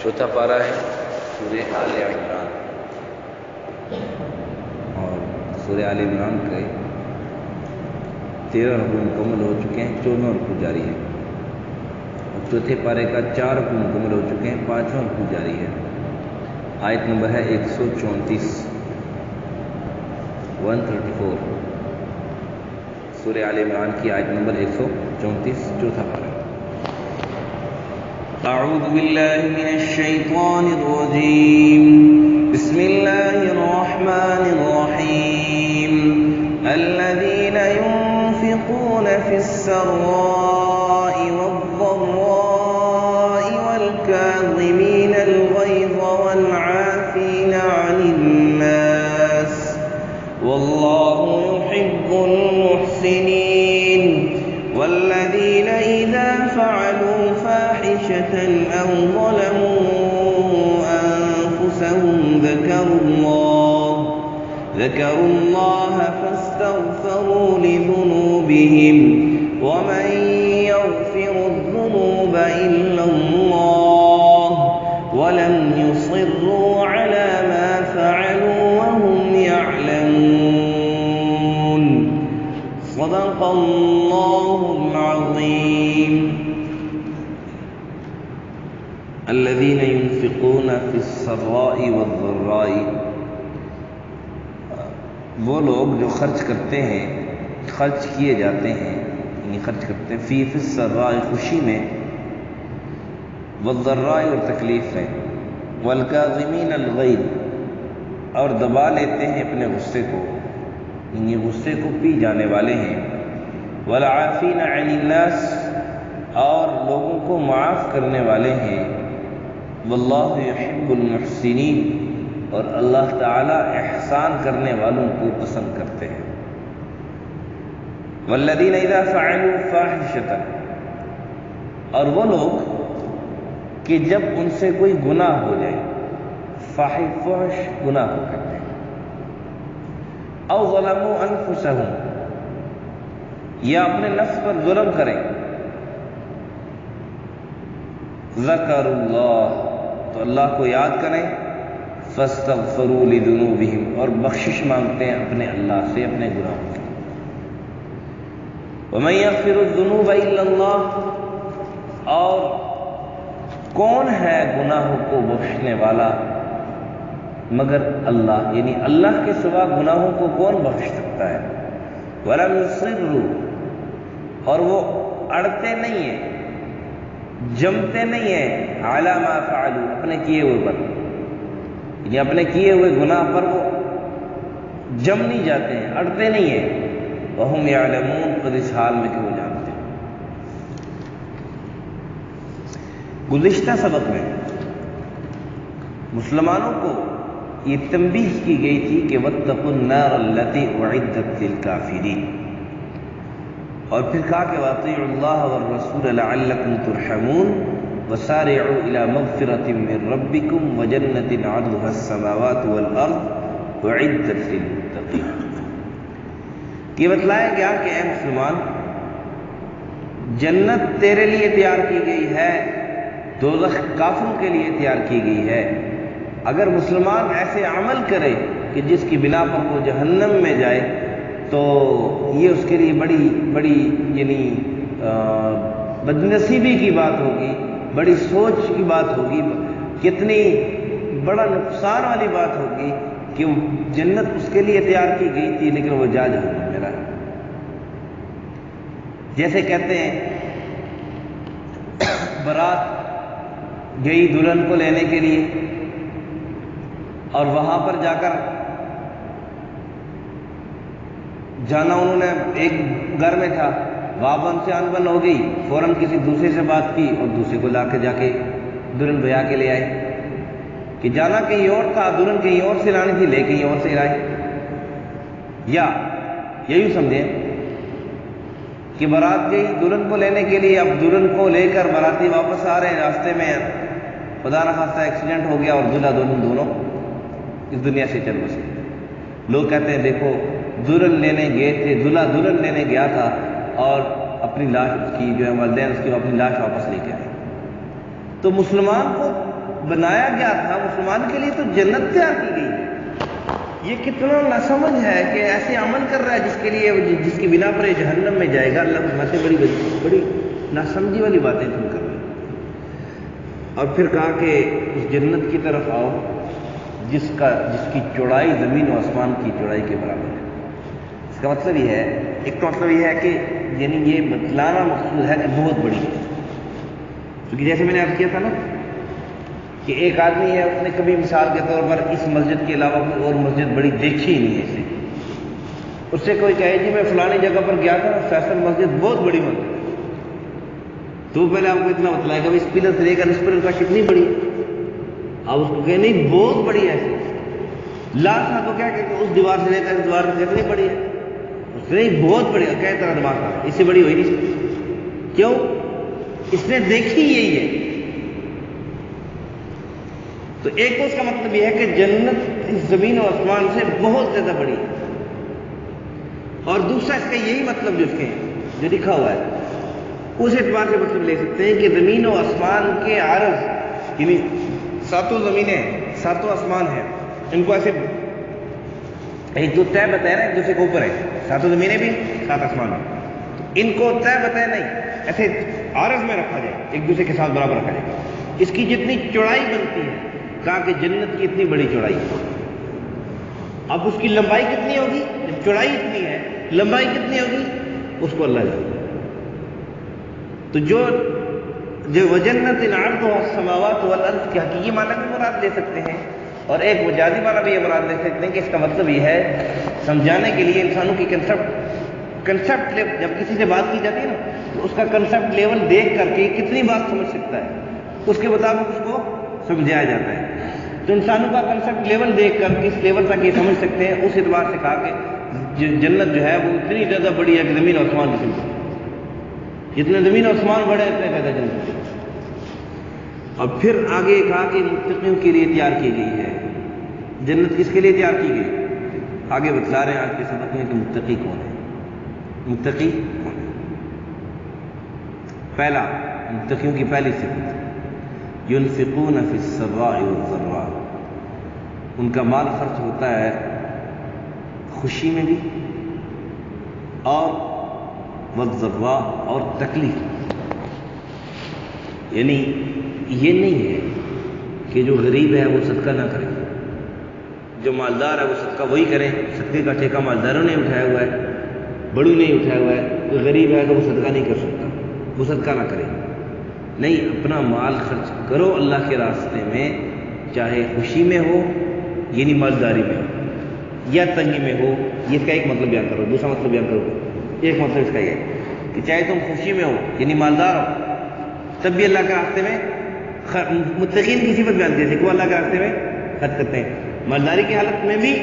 چوتھا پارہ ہے سورہ آل عمران، اور سورہ آل عمران کے 13 رکوع مکمل ہو چکے ہیں، 14واں رکوع جاری ہے، اور چوتھے پارے کا 4 رکوع مکمل ہو چکے ہیں، 5واں رکوع جاری ہے۔ آیت نمبر ہے 134 سورہ آل عمران کی آیت نمبر 134، چوتھا پارہ۔ اعوذ باللہ من الشیطان الرجیم، بسم اللہ الرحمن الرحیم۔ الذین ينفقون فی السراء والضراء والکاظمین الغیظ والعافین عن الناس واللہ يحب المحسنین، والذین اذا فعلوا فاحشة أو ظلموا أنفسهم ذكروا الله فاستغفروا لذنوبهم ومن يغفر الذنوب إلا الله ولم يصروا على ما فعلوا وهم يعلمون۔ صدق الله العظيم۔ الذين ينفقون في السراء والضراء، وہ لوگ جو خرچ کرتے ہیں، خرچ کیے جاتے ہیں، یعنی خرچ کرتے ہیں فی السراء خوشی میں، والضراء اور تکلیف میں، والکاظمین الغیظ اور دبا لیتے ہیں اپنے غصے کو، یعنی غصے کو پی جانے والے ہیں، والعافین عن الناس اور لوگوں کو معاف کرنے والے ہیں، واللہ یحب المحسنین اور اللہ تعالی احسان کرنے والوں کو پسند کرتے ہیں۔ والذین اذا فعلوا فاحشۃ، اور وہ لوگ کہ جب ان سے کوئی گناہ ہو جائے، فحش گناہ ہو کرتے ہیں، او ظلموا انفسہم یا اپنے نفس پر ظلم کریں، ذکروا اللہ تو اللہ کو یاد کریں، فاستغفروا لذنوبہم اور بخشش مانگتے ہیں اپنے اللہ سے اپنے گناہوں کی۔ ومن یغفر الذنوب الا اللہ، اور کون ہے گناہوں کو بخشنے والا مگر اللہ، یعنی اللہ کے سوا گناہوں کو کون بخش سکتا ہے۔ ولم یصروا، اور وہ اڑتے نہیں ہیں، جمتے نہیں ہیں، علی ما فعلوا اپنے کیے ہوئے پر، یعنی اپنے کیے ہوئے گناہ پر وہ جم نہیں جاتے ہیں، اڑتے نہیں ہیں، وہم یعلمون خود اس حال میں کہ وہ جانتے ہیں۔ گزشتہ سبق میں مسلمانوں کو یہ تنبیہ کی گئی تھی کہ واتقوا النار التی اعدت للکافرین، اور پھر کہا کہ واطیعوا اللہ والرسول لعلکم ترحمون وسارعوا الی مغفرۃ من ربکم وجنۃ عرضها السماوات والارض اعدت للمتقین۔ یہ بتلایا گیا کہ اے مسلمان، جنت تیرے لیے تیار کی گئی ہے، دوزخ کافروں کے لیے تیار کی گئی ہے۔ اگر مسلمان ایسے عمل کرے کہ جس کی بنا پر وہ جہنم میں جائے تو یہ اس کے لیے بڑی یعنی بدنصیبی کی بات ہوگی، بڑی سوچ کی بات ہوگی، کتنی بڑا نقصان والی بات ہوگی کہ جنت اس کے لیے تیار کی گئی تھی لیکن وہ جہنم میں رہا۔ جیسے کہتے ہیں بارات گئی دلہن کو لینے کے لیے، اور وہاں پر جا کر جانا انہوں نے ایک گھر میں تھا، وہاں پر ان سے انبن ہو گئی، فوراً کسی دوسرے سے بات کی اور دوسرے کو جا کے دلہن بھیا کے لے آئے، کہ جانا کہیں اور تھا، دلہن کہیں اور سے لانی تھی، لے کہیں اور سے لائے۔ یا یہی سمجھیں کہ بارات گئی دلہن کو لینے کے لیے، اب دلہن کو لے کر باراتی واپس آ رہے ہیں، راستے میں خدا نخواستہ ایکسیڈنٹ ہو گیا اور دلہا دلہن دونوں اس دنیا سے چل بسے۔ لوگ کہتے ہیں دیکھو دلہن لینے گئے تھے، دلہا دلہن لینے گیا تھا اور اپنی لاش اس کی جو ہے والدین اس کی اپنی لاش واپس لے کے آئے۔ تو مسلمان کو بنایا گیا تھا مسلمان کے لیے تو جنت تیار کی گئی ہے. یہ کتنا ناسمجھ ہے کہ ایسے عمل کر رہا ہے جس کے لیے جس کی بنا پر یہ جہنم میں جائے گا. اللہ فرماتے ہیں بڑی ناسمجھی والی باتیں تم کر رہے ہیں. اور پھر کہا کہ اس جنت کی طرف آؤ جس کی چوڑائی زمین و آسمان کی چوڑائی کے برابر ہے. اس کا مطلب یہ ہے، ایک تو مطلب یہ ہے کہ یعنی یہ بتلانا مقصود ہے کہ بہت بڑی ہے. کیونکہ جیسے میں نے عرض کیا تھا نا کہ ایک آدمی ہے، اس نے کبھی مثال کے طور پر اس مسجد کے علاوہ کوئی اور مسجد بڑی دیکھی ہی نہیں ہے. اس سے کوئی کہے جی میں فلانی جگہ پر گیا تھا، فیصل مسجد بہت بڑی مسجد، تو پہلے آپ کو اتنا بتلائے گا اس پلر سے لے کر اس پلر کا کتنی بڑی ہے. آپ اس کو کہیں نہیں بہت بڑی ہے ایسی. لاکھ تھا تو کیا کہ اس دیوار سے لے کر اس دیوار سے کتنی بڑی ہے، اس نے بہت بڑی ہے. کہہ طرح دماغ تھا اس سے بڑی ہوئی نہیں سکتی. کیوں؟ اس نے دیکھی یہی ہے. تو ایک تو اس کا مطلب یہ ہے کہ جنت اس زمین و آسمان سے بہت زیادہ بڑی ہے. اور دوسرا اس کا یہی مطلب جو لکھا ہوا ہے اس اعتبار سے مطلب لے سکتے ہیں کہ زمین و آسمان کے عرض، یعنی ساتوں زمینیں ساتوں آسمان ہیں، ان کو ایسے ایک دو طے بتائے نا، ایک دوسرے کے اوپر ہے. ساتوں زمینیں بھی سات آسمان ہیں، تو ان کو طے بتائے نہیں، ایسے عرض میں رکھا جائے، ایک دوسرے کے ساتھ برابر رکھا جائے. اس کی جتنی چوڑائی بنتی ہے، کہا کہ جنت کی اتنی بڑی چوڑائی ہے. اب اس کی لمبائی کتنی ہوگی؟ جب چوڑائی اتنی ہے لمبائی کتنی ہوگی اس کو اللہ جانتا. تو جو وجنت عرضها السماوات والارض کے حقیقی معنی بھی مراد لے سکتے ہیں، اور ایک مجازی معنی بھی یہ مراد لے سکتے ہیں کہ اس کا مطلب یہ ہے سمجھانے کے لیے انسانوں کی کنسپٹ جب کسی سے بات کی جاتی ہے نا تو اس کا کنسپٹ لیول دیکھ کر کے کتنی بات سمجھ سکتا ہے اس کے مطابق اس کو سمجھایا جاتا ہے. تو انسانوں کا کنسپٹ لیول دیکھ کر کس لیول تک یہ سمجھ سکتے ہیں اس اعتبار سے کہا کہ جنت جو ہے وہ اتنی زیادہ بڑی ہے کہ زمین و آسمان کی سمجھ. جتنے زمین و آسمان بڑے اتنے زیادہ جنت. اور پھر آگے کہا کہ متقیوں کے لیے تیار کی گئی ہے. جنت کس کے لیے تیار کی گئی؟ آگے بتلا رہے ہیں آج کے سبق میں کہ متقی کون ہے. متقی کون ہے؟ پہلا، متقیوں کی پہلی صفت ينفقون فی السراء والضراء. ان کا مال خرچ ہوتا ہے خوشی میں بھی اور والضراء اور تکلیف. یعنی یہ نہیں ہے کہ جو غریب ہے وہ صدقہ نہ کرے، جو مالدار ہے وہ صدقہ وہی کرے. صدقے کا ٹھیکہ مالداروں نے اٹھایا ہوا ہے، بڑوں نے اٹھایا ہوا ہے. جو غریب ہے تو وہ صدقہ نہیں کر سکتا، وہ صدقہ نہ کرے. نہیں، اپنا مال خرچ کرو اللہ کے راستے میں، چاہے خوشی میں ہو یعنی مالداری میں ہو یا تنگی میں ہو. یہ اس کا ایک مطلب بیان کرو. دوسرا مطلب بیان کرو. ایک مطلب اس کا یہ ہے کہ چاہے تم خوشی میں ہو یعنی مالدار ہو تب بھی اللہ کے راستے میں متقین کی صفت بیان کی کہ وہ اللہ کے راستے میں خرچ کرتے ہیں. مالداری کی حالت میں بھی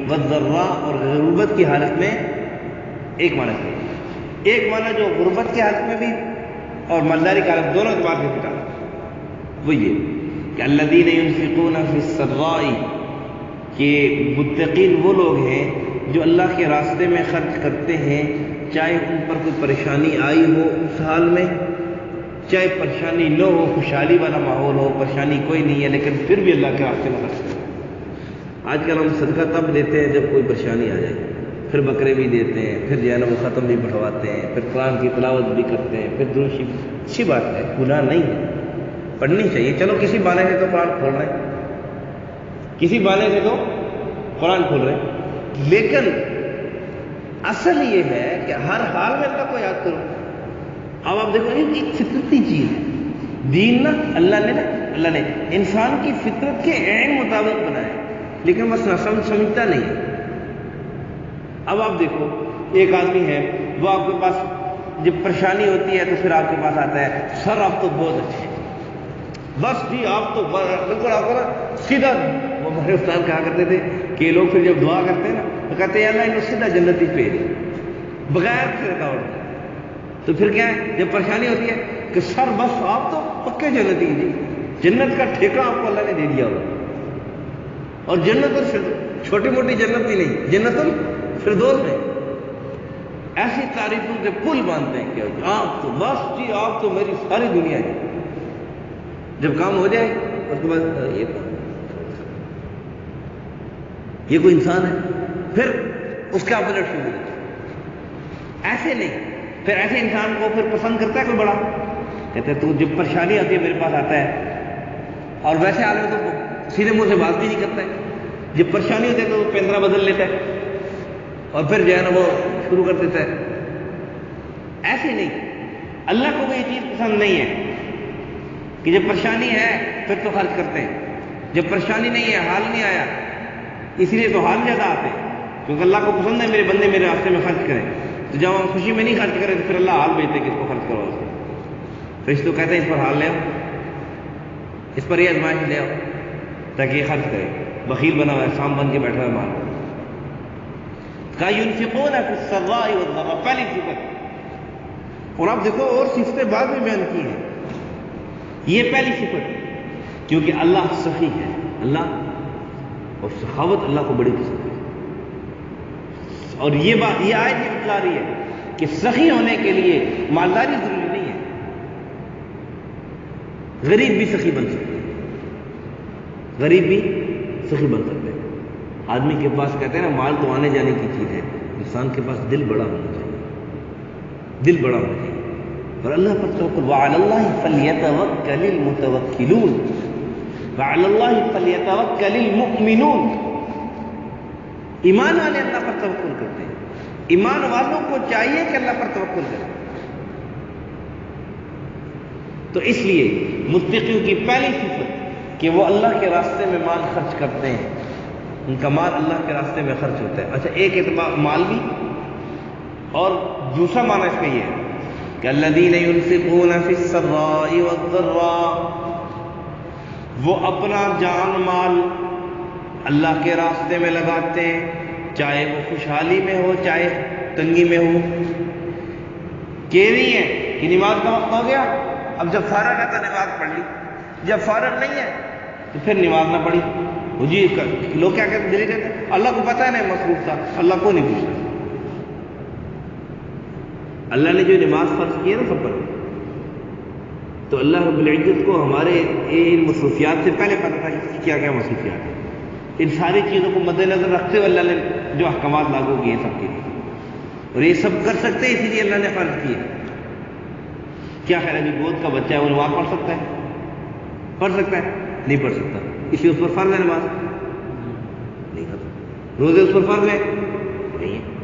والضراء اور غربت کی حالت میں. ایک معنی ہے، ایک معنی جو غربت کی حالت میں بھی اور مالداری کی حالت دونوں اعتبار سے پٹا وہ یہ کہ الذین ينفقون فی السراء، کہ متقین وہ لوگ ہیں جو اللہ کے راستے میں خرچ کرتے ہیں چاہے ان پر کوئی پریشانی آئی ہو اس حال میں، چاہے پریشانی نہ ہو، خوشحالی والا ماحول ہو، پریشانی کوئی نہیں ہے لیکن پھر بھی اللہ کے راستے میں خرچ کرتے ہیں. آج کل ہم صدقہ تب دیتے ہیں جب کوئی پریشانی آ جائے، پھر بکرے بھی دیتے ہیں، پھر جو ہے نا وہ ختم بھی بڑھواتے ہیں، پھر قرآن کی تلاوت بھی کرتے ہیں، پھر درود شریف. اچھی بات ہے، گناہ نہیں ہے، پڑھنی چاہیے. چلو کسی بہانے سے تو قرآن کھول رہے ہیں، کسی بہانے سے تو قرآن کھول رہے ہیں، لیکن اصل یہ ہے کہ ہر حال میں اللہ کو یاد کرو. اب آپ دیکھو ایک فطرتی چیز ہے. دین نا اللہ نے انسان کی فطرت کے عین مطابق بنایا لیکن بس سمجھتا نہیں ہے. اب آپ دیکھو ایک آدمی ہے وہ آپ کے پاس جب پریشانی ہوتی ہے تو پھر آپ کے پاس آتا ہے، سر آپ تو بہت اچھے ہیں، بس جی آپ تو بالکل آپ کو نا سیدھا. وہ ہمارے استاد کہا کرتے تھے کہ لوگ پھر جب دعا کرتے ہیں نا تو کہتے ہیں اللہ انہیں سیدھا جنتی پہ بغیر پھر رکاوٹ. تو پھر کیا ہے جب پریشانی ہوتی ہے کہ سر بس آپ تو پکے جنتی جی، جنت کا ٹھیکہ آپ کو اللہ نے دے دیا ہوا. اور جنت چھوٹی موٹی جنت بھی نہیں، جنت الفردوس میں ایسی تعریفوں کے پل باندھتے ہیں کہ آپ تو بس جی آپ تو میری ساری دنیا ہے. جب کام ہو جائے اس کے بعد یہ کوئی انسان ہے، پھر اس کا اپوزٹ شروع ہو جاتا ہے۔ ایسے نہیں، پھر ایسے انسان کو پھر پسند کرتا ہے کوئی بڑا، کہتے ہیں تو جب پریشانی آتی ہے میرے پاس آتا ہے، اور ویسے حال میں تو سیدھے منہ سے بات بھی نہیں کرتا ہے، جب پریشانی ہوتی ہے تو وہ پیندرا بدل لیتا ہے اور پھر جو ہے نا وہ شروع کر دیتا ہے۔ ایسے نہیں، اللہ کو بھی یہ چیز پسند نہیں ہے کہ جب پریشانی ہے پھر تو خرچ کرتے ہیں، جب پریشانی نہیں ہے، حال نہیں آیا، اس لیے تو حال زیادہ آتے ہیں، کیونکہ اللہ کو پسند ہے میرے بندے میرے راستے میں خرچ کریں۔ تو جب ہم خوشی میں نہیں خرچ کریں تو پھر اللہ حال بھیجتے کہ اس کو خرچ کرو، پھر اس کو کہتے ہیں اس پر حال لے آؤ، اس پر یہ آزمائش لے آؤ تاکہ یہ خرچ کرے۔ بخیل بنا ہوا ہے، سام بن کے بیٹھا ہوا ہے مال، ينفقون في السراء والضراء، پہلی صفت۔ اور آپ دیکھو اور صفتیں بعد میں بیان کی ہیں، یہ پہلی صفت، کیونکہ اللہ سخی ہے، اللہ اور سخاوت اللہ کو بڑی پسند ہے۔ اور یہ بات یہ آیت یہ بتلا رہی ہے کہ سخی ہونے کے لیے مالداری ضروری نہیں ہے، غریب بھی سخی بن سکتے ہیں، غریب بھی سخی بن سکتے ہیں۔ آدمی کے پاس کہتے ہیں نا مال تو آنے جانے کی چیز ہے، انسان کے پاس دل بڑا ہونا چاہیے، دل بڑا ہونا چاہیے، اور اللہ پر توکل، وعلی اللہ فلیتوکل المتوکلون، وعلی اللہ فلیتوکل المؤمنون۔ ایمان والے اللہ پر توکل کرتے ہیں، ایمان والوں کو چاہیے کہ اللہ پر توکل کریں۔ تو اس لیے متقیوں کی پہلی صفت کہ وہ اللہ کے راستے میں مال خرچ کرتے ہیں، ان کا مال اللہ کے راستے میں خرچ ہوتا ہے۔ اچھا، ایک اعتبار مال بھی، اور دوسرا معنی اس کا یہ ہے کہ الذین ينفقون فی السراء والضراء، وہ اپنا جان مال اللہ کے راستے میں لگاتے ہیں، چاہے وہ خوشحالی میں ہو چاہے تنگی میں ہو۔ کہہ رہی ہیں کہ نماز کا وقت ہو گیا، اب جب فارغ ہے تو نماز پڑھ لی، جب فارغ نہیں ہے تو پھر نماز نہ پڑھی۔ جی لوگ کیا کہتے ہیں، اللہ کو پتہ ہے نہیں مصروف تھا، اللہ کو نہیں پوچھتا۔ اللہ نے جو نماز فرض کی ہے نا سب پر، تو اللہ رب العزت کو ہمارے ان مصروفیات سے پہلے پتہ تھا کہ کیا کیا مصروفیات ہیں۔ ان ساری چیزوں کو مد نظر رکھتے ہوئے اللہ نے جو احکامات لاگو کیے سب کے لیے، اور یہ سب کر سکتے ہیں، اسی لیے اللہ نے فرض کیے۔ کیا خیال ہے جی گود کا بچہ ہے وہ نماز پڑھ سکتا ہے؟ پڑھ سکتا ہے؟ نہیں پڑھ سکتا، اس لیے اس پر فرض ہے نماز نہیں کرتا۔ روزے اس پر فرض ہے نہیں ہے۔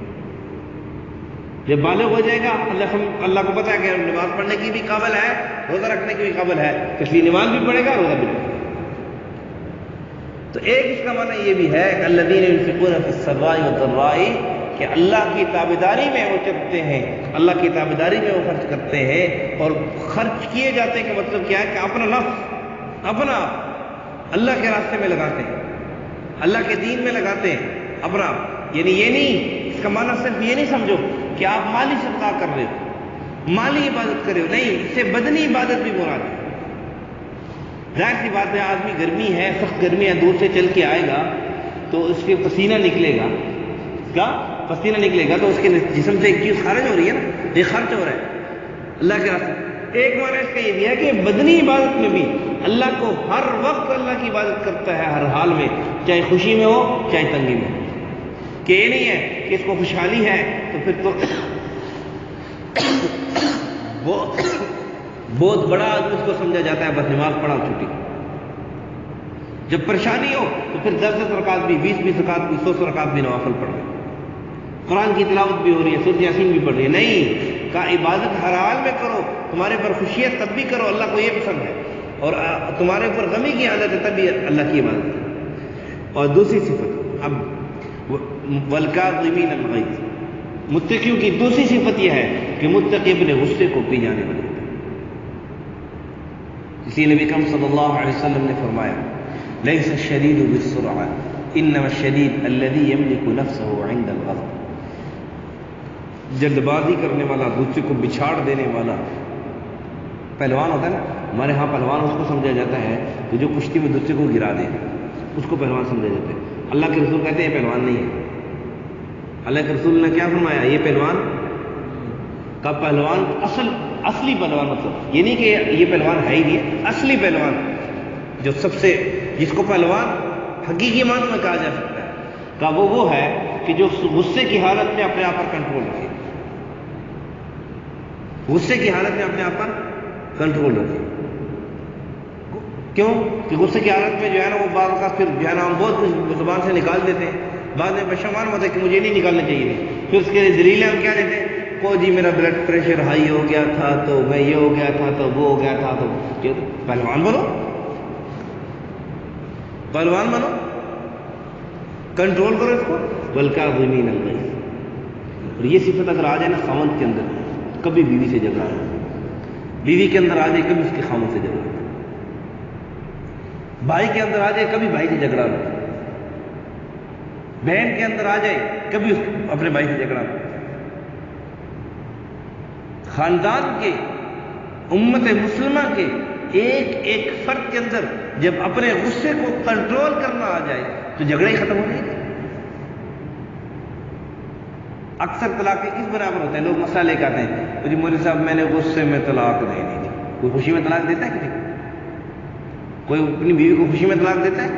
جب بالغ ہو جائے گا، اللہ کو پتا ہے کہ نماز پڑھنے کی بھی قابل ہے، روزہ رکھنے کی بھی قابل ہے، اس لیے نماز بھی پڑھے گا، روزہ بھی پڑھے گا۔ تو ایک اس کا معنی یہ بھی ہے کہ الذین ينفقون فی السراء والضراء، کہ اللہ کی تابعداری میں وہ چلتے ہیں، اللہ کی تابعداری میں وہ خرچ کرتے ہیں، اور خرچ کیے جاتے ہیں کا مطلب کیا ہے کہ اپنا نفس، اپنا اللہ کے راستے میں لگاتے ہیں، اللہ کے دین میں لگاتے ہیں اپنا۔ یعنی یہ نہیں، اس کا معنی صرف یہ نہیں سمجھو کہ آپ مالی صدقہ کر رہے ہو، مالی عبادت کر رہے ہو، نہیں، اس سے بدنی عبادت بھی مراد ہے۔ ظاہر سی بات ہے، آدمی گرمی ہے، سخت گرمی ہے، دور سے چل کے آئے گا تو اس کے پسینہ نکلے گا، اس کا پسینہ نکلے گا تو اس کے جسم سے ایک چیز خارج ہو رہی ہے نا، یہ خرچ ہو رہا ہے اللہ کے راستے۔ ایک معنی اس کا یہ بھی ہے کہ بدنی عبادت میں بھی اللہ کو ہر وقت اللہ کی عبادت کرتا ہے، ہر حال میں، چاہے خوشی میں ہو چاہے تنگی میں ہو۔ کہ یہ نہیں ہے کہ اس کو خوشحالی ہے تو پھر تو بہت بڑا آدمی اس کو سمجھا جاتا ہے، بس نماز پڑھا چھٹی۔ جب پریشانی ہو تو پھر 10 رکعت بھی، 20 رکعت بھی، 100 رکعت بھی نوافل پڑھ رہے، قرآن کی تلاوت بھی ہو رہی ہے، سورۃ یاسین بھی پڑھ رہی ہے۔ نہیں کہا عبادت ہر حال میں کرو، تمہارے پر خوشی ہے تب بھی کرو، اللہ کو یہ پسند ہے، اور تمہارے اوپر غمی کی حالت ہے تب بھی اللہ کی عبادت ہے۔ اور دوسری صفت، اب والکاظمین الغیظ، متقیوں کی دوسری صفت یہ ہے کہ متقی اپنے غصے کو پی جانے والے ہوتے ہیں۔ اسی نبی کریم صلی اللہ علیہ وسلم نے فرمایا لیس الشدید بالسرعہ انما الشدید الذی یملک نفسہ عند الغضب، جلد بازی کرنے والا، دوسرے کو بچھاڑ دینے والا پہلوان ہوتا ہے نا، ہمارے ہاں پہلوان اس کو سمجھا جاتا ہے کہ جو کشتی میں دوسرے کو گرا دے، اس کو پہلوان سمجھا جاتا ہے۔ اللہ کے رسول کہتے ہیں یہ پہلوان نہیں ہے۔ اللہ کے رسول نے کیا فرمایا؟ یہ پہلوان کا اصلی پہلوان، مطلب یہ نہیں کہ یہ پہلوان ہے ہی نہیں، اصلی پہلوان جو سب سے جس کو پہلوان حقیقی معنوں میں کہا جا سکتا ہے، کہ وہ ہے کہ جو غصے کی حالت میں اپنے آپ پر کنٹرول رکھے، غصے کی حالت میں اپنے آپ پر کنٹرول رکھے۔ کیوں کہ غصے کی حالت میں جو ہے نا وہ بعض اوقات پھر جو ہے نا ہم بہت کچھ زبان سے نکال دیتے ہیں، بعد میں پشیمان ہوتا ہے کہ مجھے نہیں نکالنا چاہیے تھی، پھر اس کے لیے دلیلیں ہم کیا دیتے ہیں، کو جی میرا بلڈ پریشر ہائی ہو گیا تھا تو میں یہ ہو گیا تھا تو وہ ہو گیا تھا، تو پہلوان بنو، پہلوان بنو، کنٹرول کرو اس کو۔ والکاظمین الغیظ، اور یہ صفت اگر آ جائے نا خاوند کے اندر، کبھی بیوی سے جھگڑا نہیں، بیوی کے اندر آ جائے کبھی اس کے خاوند سے جھگڑا نہیں، بھائی کے اندر آ جائے کبھی بھائی سے جھگڑا نہیں، بہن کے اندر آ جائے کبھی اپنے بھائی سے جھگڑا نہیں۔ خاندان کے، امت مسلمہ کے ایک ایک فرد کے اندر جب اپنے غصے کو کنٹرول کرنا آ جائے تو جھگڑے ہی ختم ہو جائے گا۔ اکثر طلاق کس بنا پر ہوتے ہیں، لوگ مسئلہ لے کے آتے ہیں، تو جی مولوی صاحب میں نے غصے میں طلاق دے دی، کوئی خوشی میں طلاق دیتا ہے کسی کو؟ کوئی اپنی بیوی کو خوشی میں طلاق دیتا ہے؟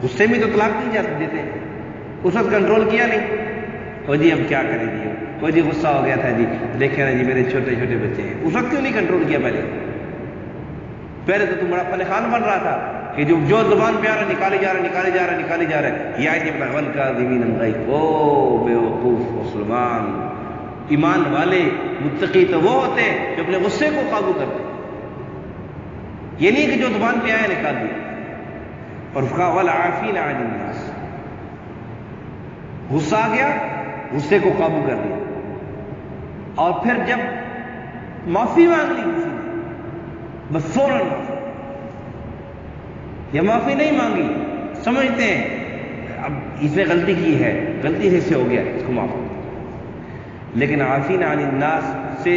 غصے میں تو طلاق نہیں جاتے دیتے، اس وقت کنٹرول کیا نہیں، وہ جی اب کیا کریں جی، وہ جی غصہ ہو گیا تھا جی، دیکھیں نا جی میرے چھوٹے چھوٹے بچے ہیں، اس وقت کیوں نہیں کنٹرول کیا؟ پہلے تو تم بڑا فن خان بن رہا تھا کہ جو زبان پہ آ رہا نکالے جا رہا ہے، یہ آیت بتا والکاظمین الغیظ۔ او بے وقوف مسلمان، ایمان والے متقی تو وہ ہوتے ہیں جو اپنے غصے کو قابو کرتے ہیں، یہ نہیں کہ جو زبان پہ آیا نکال دیا۔ اور والعافین عن الناس، غصہ آ گیا غصے کو قابو کر لیا، اور پھر جب معافی مانگ لی کسی نے بس فوراً معافی، یا معافی نہیں مانگی سمجھتے ہیں اب اس نے غلطی کی ہے، غلطی سے اس سے ہو گیا، اس کو معاف کر دیا۔ لیکن عافین عن الناس سے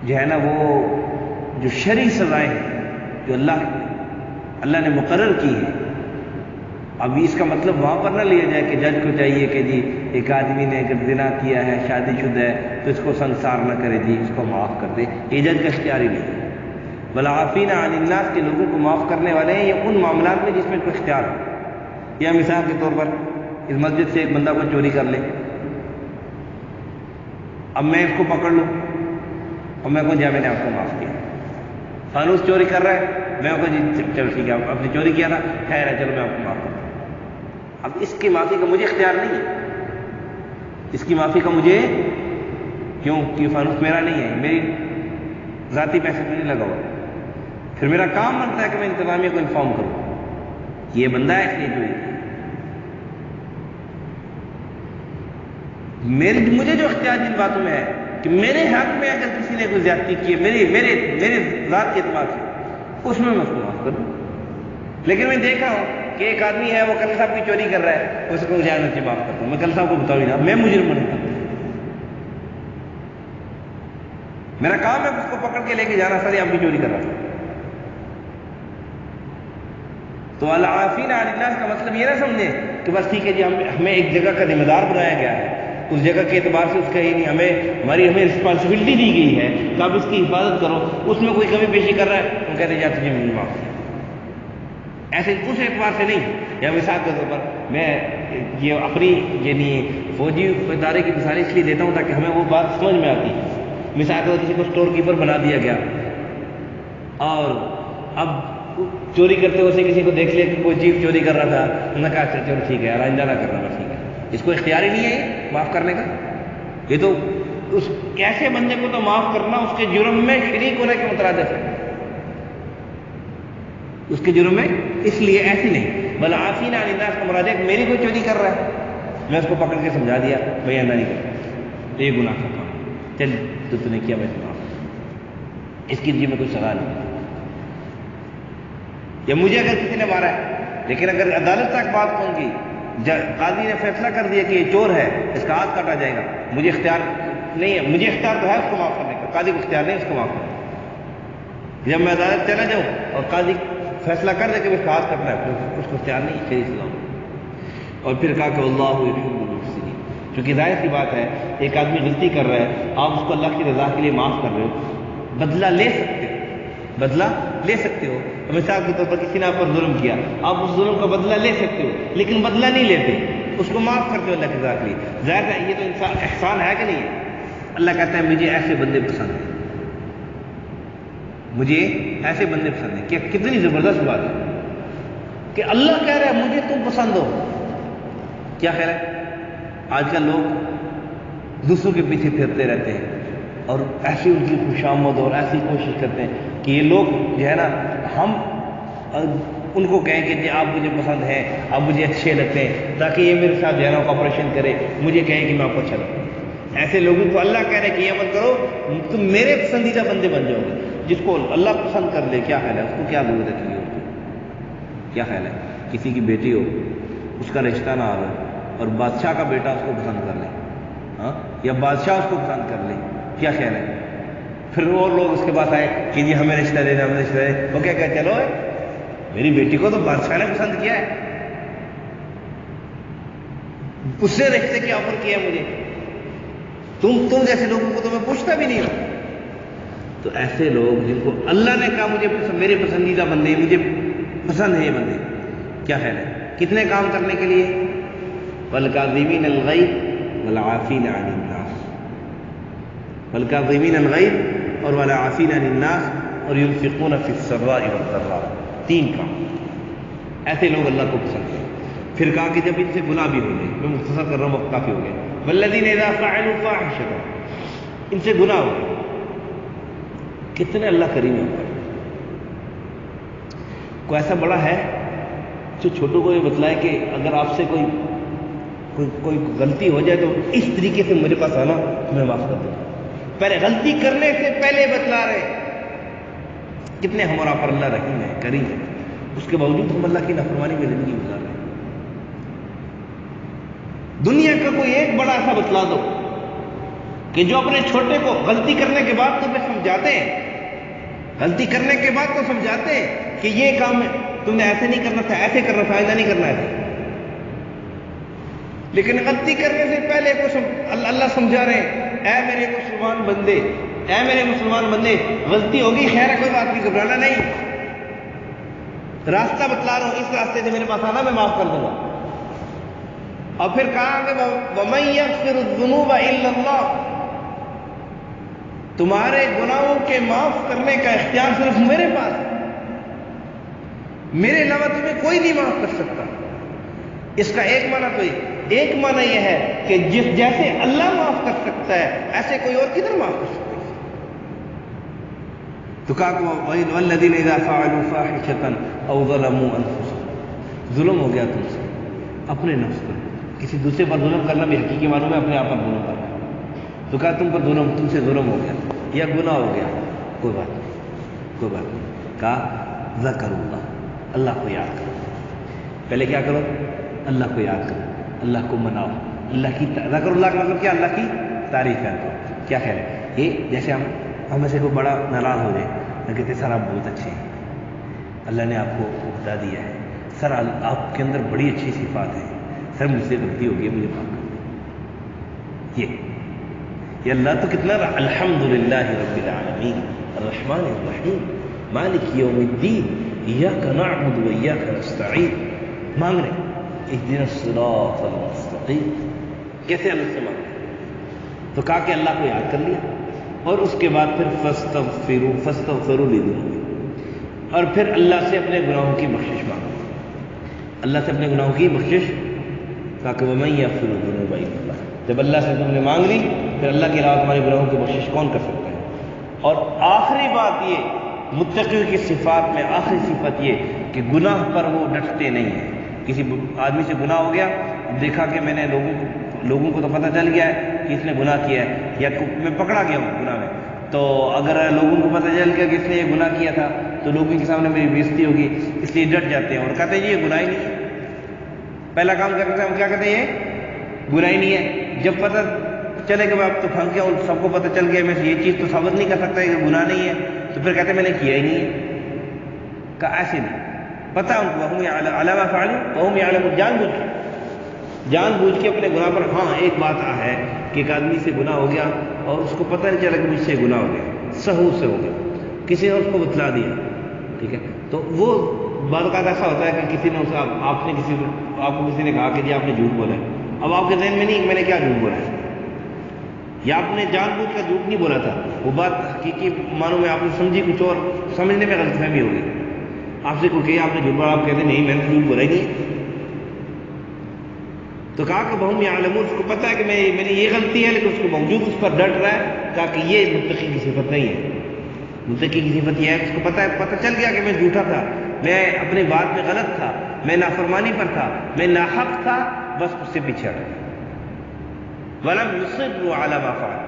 جو ہے نا وہ جو شرعی سزائیں ہیں جو اللہ نے مقرر کی ہیں، اب اس کا مطلب وہاں پر نہ لیا جائے کہ جج کو چاہیے کہ جی ایک آدمی نے اگر زنا کیا ہے، شادی شدہ ہے، تو اس کو سنسار نہ کرے جی، اس کو معاف کر دے، یہ جج کا اختیار ہی نہیں ہے۔ والعافین عن الناس کے لوگوں کو معاف کرنے والے ہیں یہ ان معاملات میں جس میں کوئی اختیار ہو، یا مثال کے طور پر اس مسجد سے ایک بندہ کو چوری کر لے، اب میں اس کو پکڑ لوں اور میں کہوں جی میں نے آپ کو معاف کیا، فانوس چوری کر رہا ہے، میں کہوں جی چلو ٹھیک ہے آپ نے چوری کیا تھا، خیر ہے چلو میں آپ کو معاف کرتا ہوں۔ اب اس کی معافی کا مجھے اختیار نہیں ہے، اس کی معافی کا مجھے کیوں کہ فانوس میرا نہیں ہے، میری ذاتی پیسے میں نہیں لگا ہوا، پھر میرا کام بنتا ہے کہ میں انتظامیہ کو انفارم کروں کہ یہ بندہ ہے اس لیے چوری کی۔ مجھے جو اختیار جن باتوں میں ہے کہ میرے حق میں اگر کسی نے کوئی زیادتی کی ہے میرے ذات کے اعتبار سے، اس میں اس کو معاف کروں۔ لیکن میں دیکھا ہوں کہ ایک آدمی ہے وہ کل صاحب کی چوری کر رہا ہے، اس کو جانچ معاف کرتا ہوں، میں کل صاحب کو بتاؤں نا میں مجرم بنتا ہوں، میرا کام ہے اس کو پکڑ کے لے کے جانا، سر آپ کی چوری کر رہا تھا۔ تو العافین عن الناس کا مطلب یہ نہ سمجھے کہ بس ٹھیک ہے جی ہمیں ایک جگہ کا ذمہ دار بنایا گیا ہے، اس جگہ کے اعتبار سے اس کا یہ نہیں، ہمیں رسپانسبلٹی دی گئی ہے کہ آپ اس کی حفاظت کرو، اس میں کوئی کمی پیشی کر رہا ہے ہم کہتے ہیں جاتے جی مجھے معاف کیا، ایسے اس اعتبار سے نہیں۔ یا مثال کے طور پر میں یہ اپنی یعنی فوجی ادارے کی مثال اس لیے دیتا ہوں تاکہ ہمیں وہ بات سمجھ میں آتی ہے۔ مثال کے طور پر کسی کو اسٹور کیپر بنا دیا گیا اور اب چوری کرتے ہوئے کسی کو دیکھ لیا کہ کوئی چیز چوری کر رہا تھا، انہوں نے کہا اچھا چلو ٹھیک ہے آئندہ نہ کرنا، بس ٹھیک ہے، اس کو اختیار ہی نہیں ہے یہ معاف کرنے کا۔ یہ تو اس ایسے بندے کو تو معاف کرنا اس کے جرم میں شریک ہونے کے مترادف ہے، اس کے جرم میں، اس لیے ایسی نہیں۔ والعافین عن الناس کا مراد ہے کہ میری کوئی چوری کر رہا ہے، میں اس کو پکڑ کے سمجھا دیا بھائی آئندہ نہیں کرتا، یہ گناہ کا کام، چل تو نے کیا میں معاف، اس کی جی میں کوئی سزا نہیں۔ یا مجھے اگر کسی نے مارا ہے لیکن اگر عدالت تک بات پہنچ گئی، قاضی نے فیصلہ کر دیا کہ یہ چور ہے، اس کا ہاتھ کاٹا جائے گا، مجھے اختیار نہیں ہے، مجھے اختیار تو ہے اس کو معاف کرنے کا، قاضی کو اختیار نہیں اس کو معاف کرنے کا۔ جب میں عدالت چلا جاؤں اور قاضی فیصلہ کر دے کہ اس کا ہاتھ کٹنا ہے، اس کو اختیار نہیں ہے، اسلام۔ اور پھر کہا کہ اللہ یحب المحسنین، کیونکہ ظاہر سی بات ہے ایک آدمی غلطی کر رہا ہے، آپ اس کو اللہ کی رضا کے لیے معاف کر رہے ہو، بدلہ لے سکتے ہو، بدلہ لے سکتے ہو. مثال کے طور پر کسی نے آپ پر ظلم کیا, آپ اس ظلم کا بدلہ لے سکتے ہو, لیکن بدلہ نہیں لیتے, اس کو معاف کرتے ہو اللہ کی ذات کے لیے. ظاہر ہے یہ تو انسان احسان ہے کہ نہیں ہے. اللہ کہتا ہے مجھے ایسے بندے پسند ہیں, مجھے ایسے بندے پسند ہیں. کیا کتنی زبردست بات ہے کہ اللہ کہہ رہا ہے مجھے تم پسند ہو. کیا خیال ہے آج کل لوگ دوسروں کے پیچھے پھرتے رہتے ہیں اور ایسی ان کی خوشامد اور ایسی کوشش کرتے ہیں کہ یہ لوگ جو ہے نا, ہم ان کو کہیں کہ جی آپ مجھے پسند ہیں, آپ مجھے اچھے لگتے ہیں, تاکہ یہ میرے ساتھ جو ہے نا کوآپریشن کرے, مجھے کہیں کہ میں آپ کو اچھا لگتا ہوں. ایسے لوگوں کو اللہ کہہ رہے کہ یہ مت کرو, تم میرے پسندیدہ بندے بن جاؤ گے. جس کو اللہ پسند کر لے, کیا خیال ہے اس کو کیا ضرورت ہے کہ کیا خیال ہے کسی کی بیٹی ہو, اس کا رشتہ نہ آ اور بادشاہ کا بیٹا اس کو پسند کر لے, ہاں, یا بادشاہ اس کو پسند کر لے, کیا خیال ہے؟ پھر اور لوگ اس کے پاس آئے کہ جی ہمیں رشتہ دینا, ہمیں رشتہ دے. وہ کیا کہ چلو میری بیٹی کو تو بادشاہ نے پسند کیا ہے, اس سے رشتے کی آفر کیا مجھے, تم جیسے لوگوں کو تو میں پوچھتا بھی نہیں ہوں. تو ایسے لوگ جن کو اللہ نے کہا مجھے میرے پسندیدہ بندے, مجھے پسند ہے یہ بندے, کیا خیال ہے کتنے کام کرنے کے لیے؟ وَالْكَاظِمِينَ الْغَيْظَ وَالْعَافِينَ عَنِ النَّاسِ, وَالْكَاظِمِينَ الْغَيْظَ اور وَالْعَافِينَ عَنِ النَّاسِ اور يُنْفِقُونَ فِي السَّرَّاءِ وَالضَّرَّاءِ. 3 کام. ایسے لوگ اللہ کو پسند ہیں. پھر کہا کہ جب ان سے گناہ بھی ہو جائے, میں مختصر کر رہا ہوں وقت کافی ہو گیا. وَالَّذِينَ إِذَا فَعَلُوا فَاحِشَةً, ان سے گناہ ہو گیا. کتنے اللہ کریم ہے. کوئی ایسا بڑا ہے جو چھوٹوں کو یہ بتلائے کہ اگر آپ سے کوئی غلطی ہو جائے تو اس طریقے سے میرے پاس آنا, میں معاف کر دوں. پہلے غلطی کرنے سے پہلے بتلا رہے. کتنے ہمارا پر اللہ رحیم ہے, کریم ہے, اس کے باوجود ہم اللہ کی نافرمانی میں زندگی گزار رہے ہیں. دنیا کا کوئی ایک بڑا ایسا بتلا دو کہ جو اپنے چھوٹے کو غلطی کرنے کے بعد تمہیں سمجھاتے ہیں, غلطی کرنے کے بعد تو سمجھاتے ہیں کہ یہ کام تم نے ایسے نہیں کرنا تھا, ایسے کرنا تھا, ایسا نہیں کرنا ہے. لیکن غلطی کرنے سے پہلے اللہ سمجھا رہے ہیں, اے میرے مسلمان بندے, اے میرے مسلمان بندے, غلطی ہوگی, خیر ہے, کوئی بات نہیں, گھبرانا نہیں, راستہ بتلا رہا ہوں, اس راستے سے میرے پاس آنا, میں معاف کر دوں گا. اور پھر کہا کہ وَمَن يَغْفِرُ الذُّنُوبَ إِلَّا اللَّهُ, تمہارے گناہوں کے معاف کرنے کا اختیار صرف میرے پاس ہے, میرے علاوہ تمہیں کوئی نہیں معاف کر سکتا. اس کا ایک معنی یہ ہے کہ جیسے اللہ معاف کر سکتا ہے ایسے کوئی اور کدھر معاف کر سکتا ہے. تو کہا کہ وَالَّذِينَ إِذَا فَعَلُوا فَاحِشَةً أَوْ ظَلَمُوا أَنفُسَهُمْ, ظلم ہو گیا تم سے, اپنے نفس پر. کسی دوسرے پر ظلم کرنا بھی حقیقی معلوم ہے, اپنے آپ پر ظلم کرنا. تو کہا تم سے ظلم ہو گیا یا گناہ ہو گیا, کوئی بات نہیں. کہا ذکر اللہ کو یاد کرو. پہلے کیا کرو؟ اللہ کو یاد کرو, اللہ کو مناؤ, اللہ کی ذکر اللہ کا مطلب کیا؟ اللہ کی تعریف کرو. کیا خیال ہے یہ جیسے ہم میں سے کوئی بڑا ناراض ہو جائے, میں کہتے سر آپ بہت اچھے ہیں, اللہ نے آپ کو بتا دیا ہے, سر آپ کے اندر بڑی اچھی صفات ہیں, سر مجھ سے غلطی ہو گئی, مجھے معاف کر دیں. یہ اللہ تو کتنا الحمدللہ رب العالمین الرحمن الرحیم مالک یوم الدین ایاک نعبد و ایاک نستعین. مانگ رہے اہدنا الصراط المستقیم, کیسے اللہ سے مانگ رہے؟ تو کہا کہ اللہ کو یاد کر لیا, اور اس کے بعد پھر فاستغفروا لذنوبکم, اور پھر اللہ سے اپنے گناہوں کی بخشش مانگو. اللہ سے اپنے گناہوں کی بخشش, کہا کہ وَمَن یغفر الذنوب الا اللہ. جب اللہ سے تم نے مانگ لی, پھر اللہ کے علاوہ تمہارے گناہوں کی بخشش کون کر سکتا ہے؟ اور آخری بات یہ, متقی کی صفات میں آخری صفت یہ کہ گناہ پر وہ ڈٹتے نہیں ہیں. کسی آدمی سے گناہ ہو گیا, دیکھا کہ میں نے لوگوں کو تو پتہ چل گیا ہے کہ اس نے گناہ کیا ہے, یا میں پکڑا گیا ہوں گناہ میں, تو اگر لوگوں کو پتہ چل گیا کہ اس نے یہ گناہ کیا تھا تو لوگوں کے سامنے میری بےزتی ہوگی, اس لیے ڈٹ جاتے ہیں اور کہتے ہیں جی یہ گناہ ہی نہیں ہے. پہلا کام کیا کرتے ہیں, ہم کیا کہتے ہیں یہ گناہ ہی نہیں ہے. جب پتہ چلے کہ میں اب تو پھنس گیا اور سب کو پتہ چل گیا میں یہ چیز تو ثابت نہیں کر سکتا کہ گناہ نہیں ہے, تو پھر کہتے ہیں میں نے کیا ہی نہیں ہے. کہ ایسے نہیں, پتہ ان کو وَهُمْ عَلَىٰ مَا فَعَلُوا وَهُمْ يَعْلَمُونَ, جان بوجھ کے اپنے گناہ پر. ہاں ایک بات ہے کہ ایک آدمی سے گناہ ہو گیا اور اس کو پتہ نہیں چلا کہ مجھ سے گناہ ہو گیا, سہو سے ہو گیا, کسی نے اس کو بتلا دیا، ٹھیک ہے، تو وہ بعض اوقات ایسا ہوتا ہے کہ کسی نے آپ کو کسی نے کہا کہ جی آپ نے جھوٹ بولا ہے، اب آپ کے ذہن میں نہیں کہ میں نے کیا جھوٹ بولا ہے، یا آپ نے جان بوجھ کر جھوٹ نہیں بولا تھا، وہ بات حقیقی معنوں میں آپ نے سمجھی کچھ اور، سمجھنے میں غلط فہمی ہوگی، آپ سے کوئی کہے آپ نے جھوٹ بولا، آپ کہتے نہیں میں نے جھوٹ بولا ہی نہیں، تو کہا کہ بہم یعلمون، اس کو پتا ہے کہ میری یہ غلطی ہے، لیکن اس کے باوجود اس پر ڈٹ رہا ہے، کہا کہ یہ متقی کی صفت نہیں ہے، متقی کی صفت یہ ہے اس کو پتہ چل گیا کہ میں جھوٹا تھا، میں اپنی بات میں غلط تھا، میں نافرمانی پر تھا، میں ناحق تھا، بس اس سے پیچھے ہٹ گیا۔ وَلَمْ يُصِرُّوا عَلَىٰ مَا فَعَلُوا،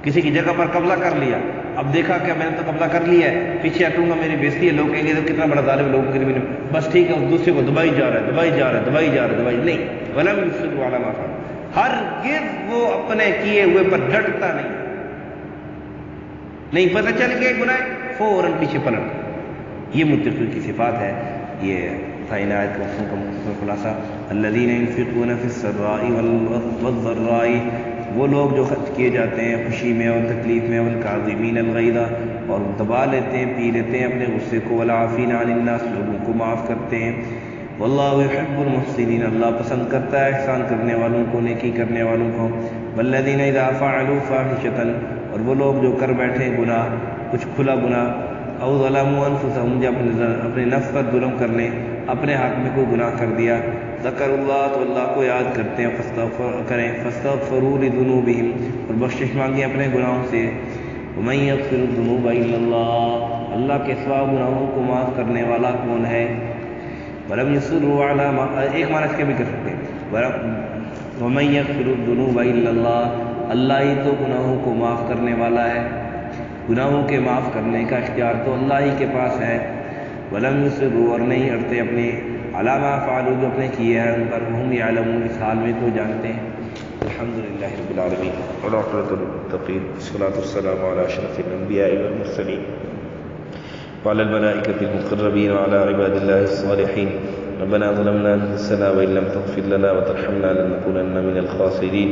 کسی کی جگہ پر قبضہ کر لیا، اب دیکھا کہ میں نے تو قبضہ کر لیا ہے، پیچھے ہٹوں گا میری بےزتی ہے، لوگ کہیں گے تو کتنا بڑا ظالم، لوگوں کے لیے بس ٹھیک ہے، اس دوسرے کو دبائی جا رہا ہے، نہیں، وَلَمْ يُصِرُّوا عَلَىٰ مَا فَعَلُوا، ہرگز وہ اپنے کیے ہوئے پر ڈٹتا نہیں پتہ چل گیا گناہ فوراً پیچھے پلٹ، یہ متقی کی صفات ہے۔ یہ تھا ان آیت کا مختصر خلاصہ، الذین ينفقون فی السراء والضراء، وہ لوگ جو خرچ کیے جاتے ہیں خوشی میں اور تکلیف میں، والکاظمین الغیظ، اور دبا لیتے ہیں، پی لیتے ہیں اپنے غصے کو، والعافین عن الناس، لوگوں کو معاف کرتے ہیں، واللہ یحب المحسنین، اللہ پسند کرتا ہے احسان کرنے والوں کو، نیکی کرنے والوں کو، والذین اذا فعلوا فاحشۃ، اور وہ لوگ جو کر بیٹھے گناہ، کچھ کھلا گناہ، او ظلموا انفسهم، جب اپنے نفس پر ظلم کر لیں، اپنے حق میں کوئی گناہ کر دیا، ذکر اللہ، تو اللہ کو یاد کرتے ہیں، فاستغفروا لذنوبہم، اور بخشش مانگیں اپنے گناہوں سے، ومن یغفر الذنوب الا اللہ، اللہ کے سوا گناہوں کو معاف کرنے والا کون ہے، ولم یصروا علی ما، ایک معنی اس کے بھی کر سکتے ہیں، ومن یغفر الذنوب الا اللہ، اللہ ہی تو گناہوں کو معاف کرنے والا ہے، گناہوں کے معاف کرنے کا اختیار تو اللہ ہی کے پاس ہے، ولم یصروا، اور نہیں اڑتے اپنے، علی ما فعلوا، جو اپنے کیے ہیں ان پر، ہم یعلمون، اس حال میں کو جانتے ہیں۔ الحمدللہ رب العالمین، والعاقبۃ للمتقین، والصلاۃ والسلام علی اشرف الانبیاء والمرسلین، وعلى الملائکۃ المقربین، وعلى عباد اللہ الصالحین، ربنا ظلمنا انفسنا وان لم تغفر لنا وترحمنا لنكونن من الخاسرین،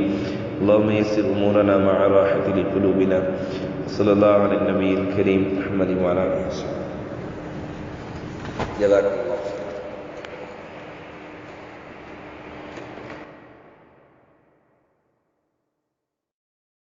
اللهم يسر امورنا مع راحة لقلوبنا، صلی اللہ علی النبی الکریم محمد وعلی آلہ وصحبہ، جزاکم اللہ۔